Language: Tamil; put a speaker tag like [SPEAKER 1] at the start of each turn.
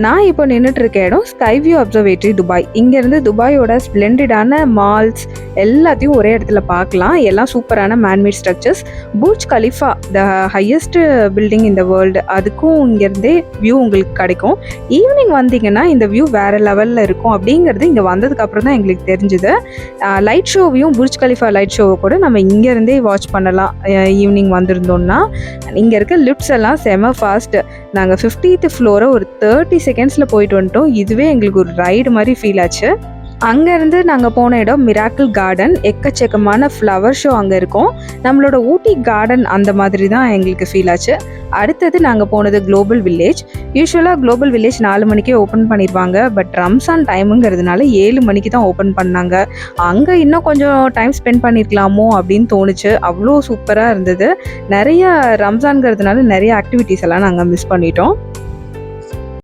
[SPEAKER 1] நான் இப்போ நின்றுட்டு இருக்க இடம் ஸ்கை வியூ அப்சர்வேட்டரி துபாய். இங்கேருந்து துபாயோட ஸ்ப்ளெண்டிடான மால்ஸ் எல்லாத்தையும் ஒரே இடத்துல பார்க்கலாம். எல்லாம் சூப்பரான man-made structures. Bhurji Khalifa, the highest building in the world, அதுக்கும் இங்கேருந்தே வியூ உங்களுக்கு கிடைக்கும். ஈவினிங் வந்தீங்கன்னா இந்த வியூ வேறு லெவலில் இருக்கும் அப்படிங்கிறது இங்கே வந்ததுக்கப்புறம் தான் எங்களுக்கு தெரிஞ்சுது. லைட் ஷோவையும் பூர்ஜ் கலிஃபா லைட் ஷோவை கூட நம்ம இங்கேருந்தே வாட்ச் பண்ணலாம். ஈவினிங் வந்திருந்தோம்னா இங்கே இருக்க லிஃப்ட்ஸ் எல்லாம் செம ஃபாஸ்ட்டு. நாங்கள் 50th ஃப்ளோரை ஒரு 30 செகண்ட்ஸில் போயிட்டு வந்துட்டோம். இதுவே எங்களுக்கு ஒரு ரைடு மாதிரி ஃபீல் ஆச்சு. அங்கேருந்து நாங்கள் போன இடம் மிராக்கிள் கார்டன். எக்கச்சக்கமான ஃப்ளவர் ஷோ அங்கே இருக்கும். நம்மளோட ஊட்டி கார்டன் அந்த மாதிரி தான் எங்களுக்கு ஃபீல் ஆச்சு. அடுத்தது நாங்கள் போனது குளோபல் வில்லேஜ். யூஸ்வலாக குளோபல் வில்லேஜ் 4 மணிக்கே ஓப்பன் பண்ணிடுவாங்க. பட் ரம்ஸான் டைமுங்கிறதுனால 7 மணிக்கு தான் ஓப்பன் பண்ணாங்க. அங்கே இன்னும் கொஞ்சம் டைம் ஸ்பெண்ட் பண்ணியிருக்கலாமோ அப்படின்னு தோணுச்சு. அவ்வளோ சூப்பராக இருந்தது. நிறைய ரம்ஸான்ங்கிறதுனால நிறைய ஆக்டிவிட்டீஸ் எல்லாம் நாங்கள் மிஸ் பண்ணிட்டோம்.